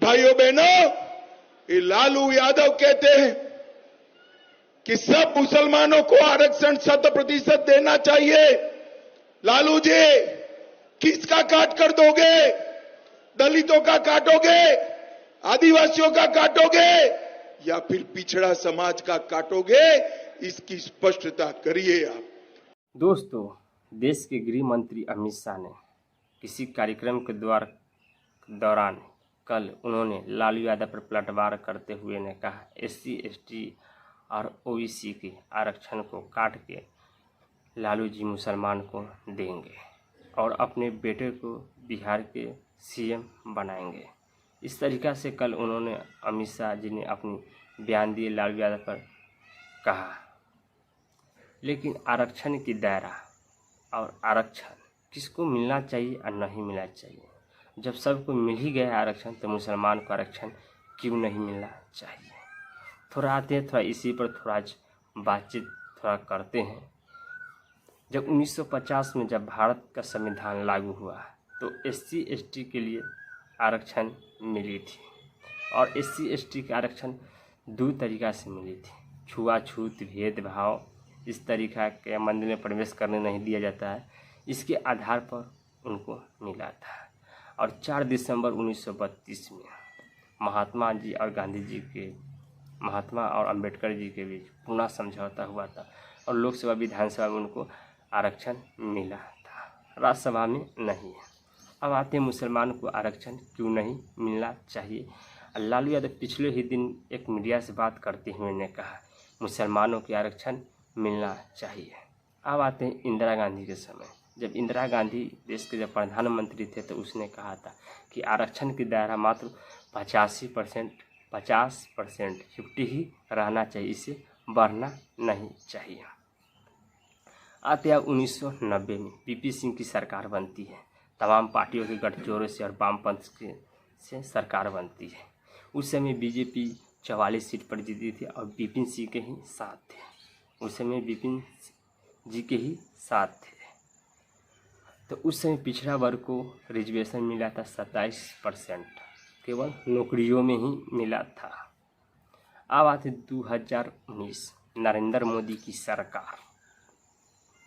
भाइयों बहनों, ये लालू यादव कहते हैं कि सब मुसलमानों को आरक्षण 100% देना चाहिए। लालू जी, किसका काट कर दोगे? दलितों का काटोगे, आदिवासियों का काटोगे, या फिर पिछड़ा समाज का काटोगे? इसकी स्पष्टता करिए आप। दोस्तों, देश के गृह मंत्री अमित शाह ने किसी कार्यक्रम के दौरान कल उन्होंने लालू यादव पर पलटवार करते हुए ने कहा, SC ST और OBC के आरक्षण को काट के लालू जी मुसलमान को देंगे और अपने बेटे को बिहार के CM बनाएंगे। इस तरीक़ा से कल उन्होंने अमित शाह जी ने अपनी बयान दिए लालू यादव पर कहा। लेकिन आरक्षण की दायरा और आरक्षण किसको मिलना चाहिए और नहीं मिलना चाहिए? जब सबको मिल ही गया आरक्षण तो मुसलमान को आरक्षण क्यों नहीं मिलना चाहिए? थोड़ा आते हैं, थोड़ा इसी पर थोड़ा बातचीत थोड़ा करते हैं। जब 1950 में जब भारत का संविधान लागू हुआ तो SC ST के लिए आरक्षण मिली थी और SC ST के आरक्षण दो तरीक़ा से मिली थी। छुआछूत, भेदभाव, इस तरीक़ा के मंदिर में प्रवेश करने नहीं दिया जाता है, इसके आधार पर उनको मिला था। और 4 दिसंबर 1932 में महात्मा जी और गांधी जी के, महात्मा और अंबेडकर जी के बीच पुनः समझौता हुआ था और लोकसभा विधानसभा में उनको आरक्षण मिला था, राज्यसभा में नहीं। अब आते हैं मुसलमान को आरक्षण क्यों नहीं मिलना चाहिए। लालू यादव पिछले ही दिन एक मीडिया से बात करते हुए ने कहा मुसलमानों के आरक्षण मिलना चाहिए। अब आते हैं इंदिरा गांधी के समय। जब इंदिरा गांधी देश के जब प्रधानमंत्री थे तो उसने कहा था कि आरक्षण की दायरा मात्र 50% 50 ही रहना चाहिए, इसे बढ़ना नहीं चाहिए। आते हैं 1990 में PP सिंह की सरकार बनती है, तमाम पार्टियों के गठजोड़ों से और वामपंथ से सरकार बनती है। उस समय BJP 44 सीट पर जीती थी और विपिन सिंह के ही साथ थे। उस समय विपिन जी के ही साथ थे। तो उस समय पिछड़ा वर्ग को रिजर्वेशन मिला था 27%, केवल नौकरियों में ही मिला था। अब आते 2019 नरेंद्र मोदी की सरकार,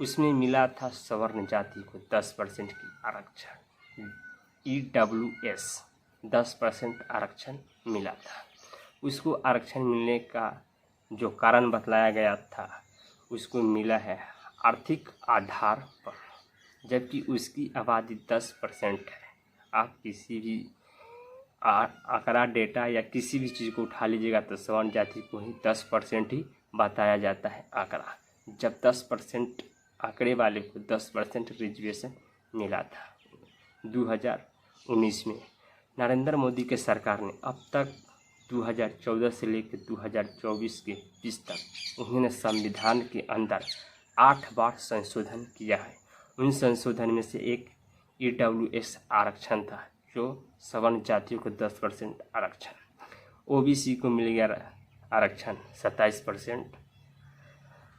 उसमें मिला था सवर्ण जाति को 10% की आरक्षण, EWS 10% आरक्षण मिला था। उसको आरक्षण मिलने का जो कारण बतलाया गया था, उसको मिला है आर्थिक आधार पर, जबकि उसकी आबादी 10% है। आप किसी भी आंकड़ा, डेटा या किसी भी चीज़ को उठा लीजिएगा तो सवर्ण जाति को ही 10% ही बताया जाता है आंकड़ा। जब 10% आंकड़े वाले को 10% रिजर्वेशन मिला था 2019 में। नरेंद्र मोदी के सरकार ने अब तक 2014 से लेकर 2024 के बीच तक उन्होंने संविधान के अंदर 8 बार संशोधन किया है। उन संशोधन में से एक EWS आरक्षण था, जो सवर्ण जातियों को 10% आरक्षण, OBC को मिल गया आरक्षण 27%,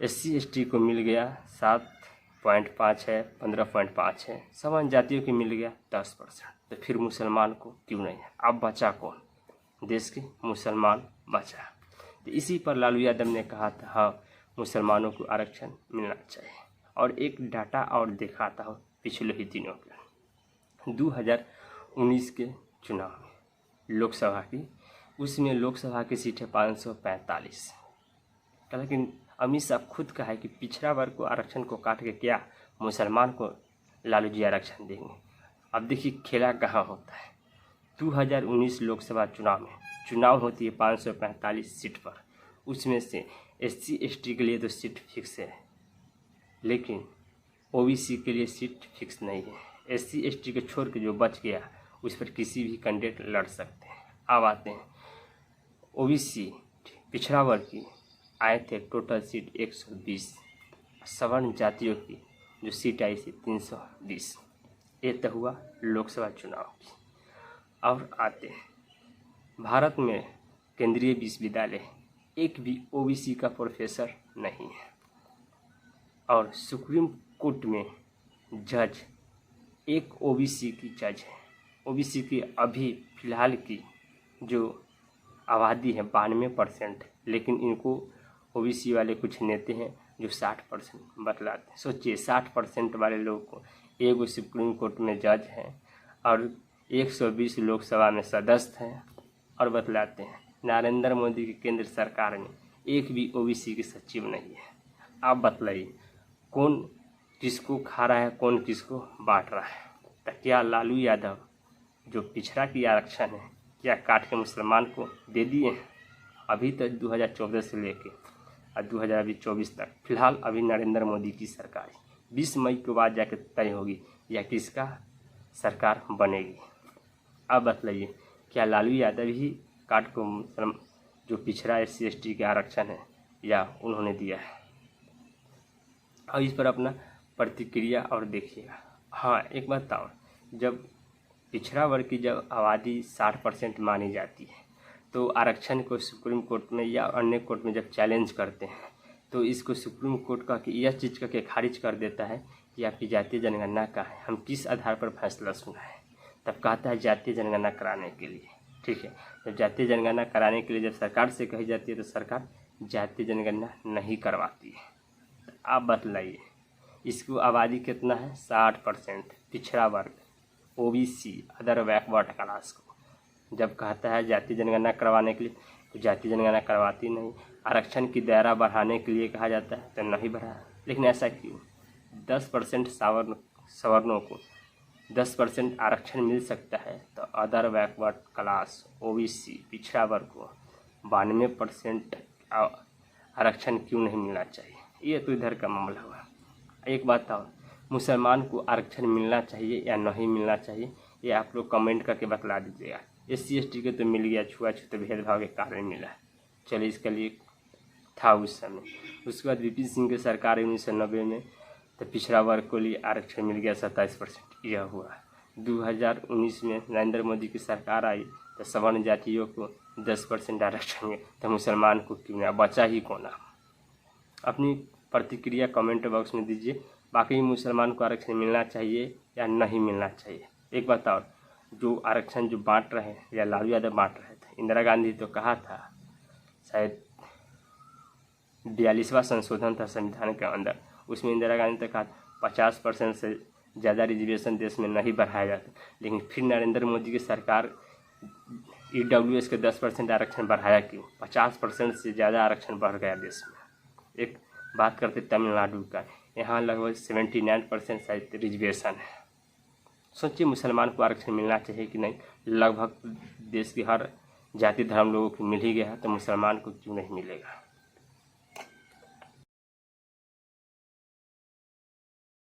SC ST को मिल गया 7.5 है, 15.5 है, सवर्ण जातियों को मिल गया 10%। तो फिर मुसलमान को क्यों नहीं है? अब बचा कौन? देश के मुसलमान बचा। तो इसी पर लालू यादव ने कहा था हाँ, मुसलमानों को आरक्षण मिलना चाहिए। और एक डाटा और दिखाता हूँ पिछले ही दिनों के 2019 के चुनाव में लोकसभा की, उसमें लोकसभा की सीटें 545। लेकिन अमित शाह खुद कहा है कि पिछड़ा वर्ग को आरक्षण को काट के क्या मुसलमान को लालू जी आरक्षण देंगे। अब देखिए खेला कहाँ होता है। 2019 लोकसभा चुनाव में चुनाव होती है 545 सीट पर, उसमें से SC ST के लिए तो सीट फिक्स है, लेकिन OBC के लिए सीट फिक्स नहीं है। SC ST के छोड़ के जो बच गया उस पर किसी भी कैंडिडेट लड़ सकते हैं। अब आते हैं OBC पिछड़ा वर्ग की आए थे टोटल सीट 120, सवर्ण जातियों की जो सीट आई थी 320। ये तो हुआ लोकसभा चुनाव की। और आते हैं भारत में केंद्रीय विश्वविद्यालय, एक भी OBC का प्रोफेसर नहीं है और सुप्रीम कोर्ट में जज एक OBC की जज है। OBC की अभी फिलहाल की जो आबादी है 92%, लेकिन इनको ओबीसी वाले कुछ नेता हैं जो 60% बतलाते हैं। सोचिए 60% वाले लोगों को, एगो सुप्रीम कोर्ट में जज हैं और 120 लोकसभा में सदस्य हैं, और बतलाते हैं नरेंद्र मोदी की केंद्र सरकार में एक भी ओबीसी की सचिव नहीं है। आप बतलाइए कौन किसको खा रहा है, कौन किसको बांट रहा है। तो क्या लालू यादव जो पिछड़ा की आरक्षण है क्या काट के मुसलमान को दे दिए हैं? अभी तक 2014 से लेके और 2024 तक फिलहाल अभी नरेंद्र मोदी की सरकार है। 20 मई के बाद जाके तय होगी या किसका सरकार बनेगी। अब बतलाइए क्या लालू यादव ही काट को जो पिछड़ा SC/ST के आरक्षण है या उन्होंने दिया है? और इस पर अपना प्रतिक्रिया और देखिएगा। हाँ, एक बात बताओ, जब पिछड़ा वर्ग की जब आबादी 60% मानी जाती है तो आरक्षण को सुप्रीम कोर्ट में या अन्य कोर्ट में जब चैलेंज करते हैं तो इसको सुप्रीम कोर्ट का कि यह चीज़ का खारिज कर देता है कि आपकी जातीय जनगणना का है, हम किस आधार पर फैसला सुना है। तब कहता है जातीय जनगणना कराने के लिए। ठीक है, जब जातीय जनगणना कराने के लिए जब सरकार से कही जाती है तो सरकार जातीय जनगणना नहीं करवाती है। तो आप बतलाइए इसको आबादी कितना है? 60% पिछड़ा वर्ग, OBC, अदर बैकवर्ड क्लास को जब कहता है जातीय जनगणना करवाने के लिए तो जातीय जनगणना करवाती नहीं। आरक्षण की दायरा बढ़ाने के लिए कहा जाता है तो नहीं बढ़ा। लेकिन ऐसा क्यों? 10% सवर्णों को 10% आरक्षण मिल सकता है तो अदर बैकवर्ड क्लास, OBC, पिछड़ा वर्ग को 92% आरक्षण क्यों नहीं मिलना चाहिए? ये तो इधर का मामला हुआ। एक बात और, मुसलमान को आरक्षण मिलना चाहिए या नहीं मिलना चाहिए, ये आप लोग कमेंट करके बतला दीजिएगा। SC/ST के तो मिल गया, छुआछूत भेदभाव के कारण मिला। चलिए, इसके लिए था उस समय। उसके बाद VP सिंह की सरकार 1990 में तो पिछड़ा वर्ग को लिए आरक्षण मिल गया 27%। यह हुआ 2019 में नरेंद्र मोदी की सरकार आई तो सवर्ण जातियों को 10% आरक्षण मिला, तो मुसलमान को क्यों ना, बचा ही कौन? अपनी प्रतिक्रिया कमेंट बॉक्स में दीजिए। बाकी मुसलमान को आरक्षण मिलना चाहिए या नहीं मिलना चाहिए। एक बात और, जो आरक्षण जो बांट रहे हैं या लालू यादव बांट रहे थे, इंदिरा गांधी तो कहा था, शायद 42वां संशोधन था संविधान के अंदर, उसमें इंदिरा गांधी ने कहा 50% से ज़्यादा रिजर्वेशन देश में नहीं बढ़ाया जाता। लेकिन फिर नरेंद्र मोदी की सरकार EWS के 10% आरक्षण बढ़ाया क्यों? 50% से ज़्यादा आरक्षण बढ़ गया देश में। एक बात करते तमिलनाडु का, यहाँ लगभग 79% शायद रिजर्वेशन है। सोचिए मुसलमान को आरक्षण मिलना चाहिए कि नहीं? लगभग देश की हर जाति धर्म लोगों को मिल ही गया, तो मुसलमान को क्यों नहीं मिलेगा?